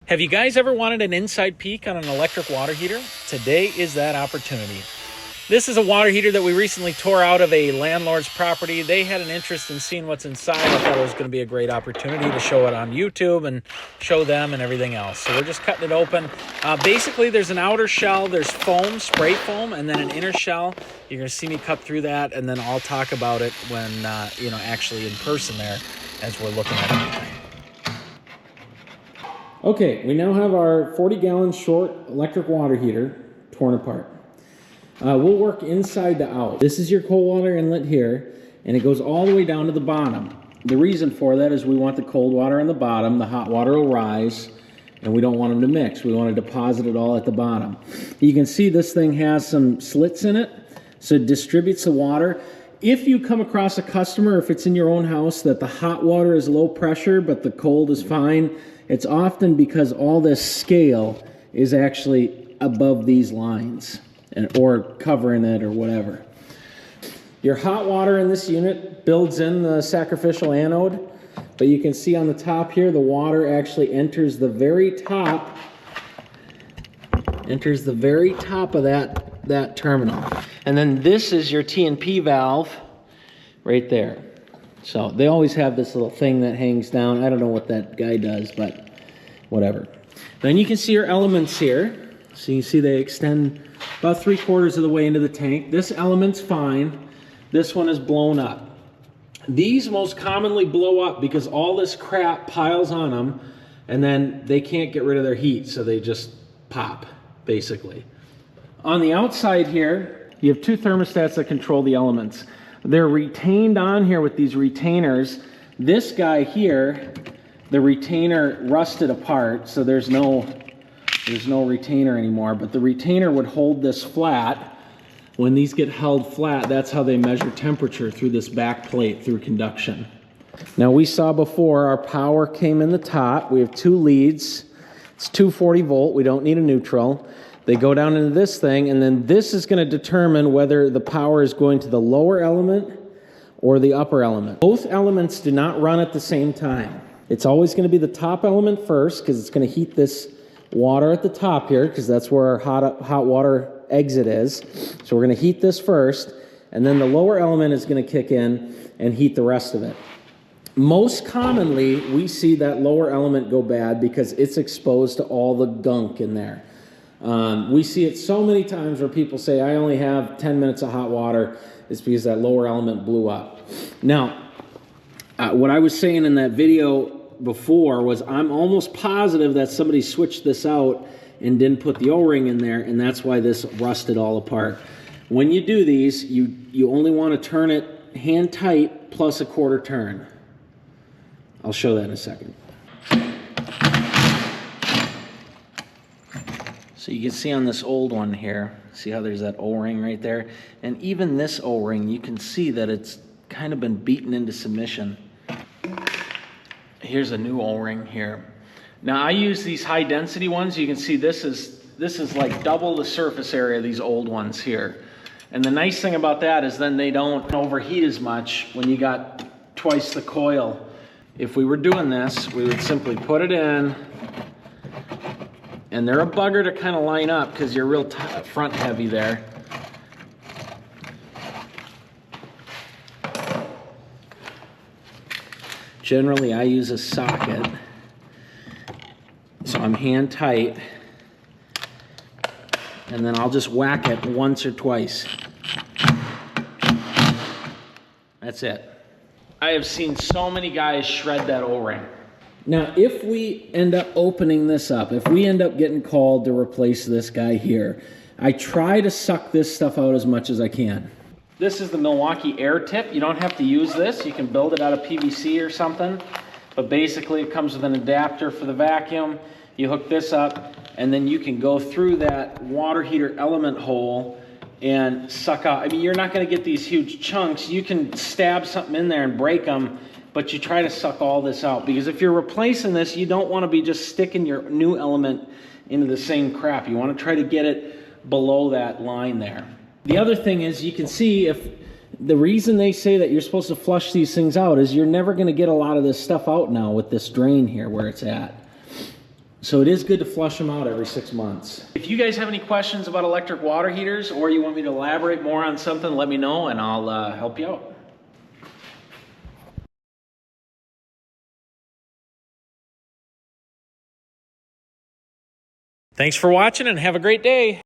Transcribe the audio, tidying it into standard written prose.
Have you guys ever wanted an inside peek on an electric water heater? Today is that opportunity. This is a water heater that we recently tore out of a landlord's property. They had an interest in seeing what's inside. I thought it was going to be a great opportunity to show it on YouTube and show them and everything else. So we're just cutting it open. Basically, there's an outer shell, there's foam, spray foam, and then an inner shell. You're going to see me cut through that, and then I'll talk about it when, actually in person there as we're looking at everything. Okay, we now have our 40-gallon short electric water heater torn apart. We'll work inside to out. This is your cold water inlet here, and it goes all the way down to the bottom. The reason for that is we want the cold water on the bottom, the hot water will rise, and we don't want them to mix. We want to deposit it all at the bottom. You can see this thing has some slits in it, so it distributes the water. If you come across a customer, if it's in your own house, that the hot water is low pressure, but the cold is fine, it's often because all this scale is actually above these lines or covering it or whatever. Your hot water in this unit builds in the sacrificial anode, but you can see on the top here, the water actually enters the very top of that terminal. And then this is your T&P valve right there. So they always have this little thing that hangs down. I don't know what that guy does, but whatever. Then you can see your elements here. So you can see they extend about 3/4 of the way into the tank. This element's fine. This one is blown up. These most commonly blow up because all this crap piles on them, and then they can't get rid of their heat, so they just pop, basically. On the outside here, you have two thermostats that control the elements. They're retained on here with these retainers. This guy here, the retainer rusted apart, so there's no retainer anymore, but the retainer would hold this flat. When these get held flat, that's how they measure temperature, through this back plate, through conduction. Now we saw before our power came in the top. We have two leads. It's 240 volt. We don't need a neutral. They go down into this thing, and then this is going to determine whether the power is going to the lower element or the upper element. Both elements do not run at the same time. It's always going to be the top element first, because it's going to heat this water at the top here, because that's where our hot water exit is. So we're going to heat this first, and then the lower element is going to kick in and heat the rest of it. Most commonly, we see that lower element go bad because it's exposed to all the gunk in there. We see it so many times where people say, I only have 10 minutes of hot water. It's because that lower element blew up. Now, what I was saying in that video before was I'm almost positive that somebody switched this out and didn't put the O-ring in there, and that's why this rusted all apart. When you do these, you only want to turn it hand tight plus a quarter turn. I'll show that in a second. So you can see on this old one here, see how there's that O-ring right there? And even this O-ring, you can see that it's kind of been beaten into submission. Here's a new O-ring here. Now I use these high density ones. You can see this is like double the surface area of these old ones here. And the nice thing about that is then they don't overheat as much when you got twice the coil. If we were doing this, we would simply put it in, and they're a bugger to kind of line up because you're real front heavy there. Generally, I use a socket, so I'm hand tight, and then I'll just whack it once or twice. That's it. I have seen so many guys shred that O-ring. Now, if we end up opening this up, if we end up getting called to replace this guy here, I try to suck this stuff out as much as I can. This is the Milwaukee air tip. You don't have to use this. You can build it out of PVC or something. But basically, it comes with an adapter for the vacuum. You hook this up, and then you can go through that water heater element hole and suck out. I mean, you're not going to get these huge chunks. You can stab something in there and break them, but you try to suck all this out, because if you're replacing this, you don't want to be just sticking your new element into the same crap. You want to try to get it below that line there. The other thing is, you can see, if the reason they say that you're supposed to flush these things out is you're never going to get a lot of this stuff out now with this drain here where it's at. So it is good to flush them out every 6 months. If you guys have any questions about electric water heaters, or you want me to elaborate more on something, let me know and I'll help you out. Thanks for watching and have a great day.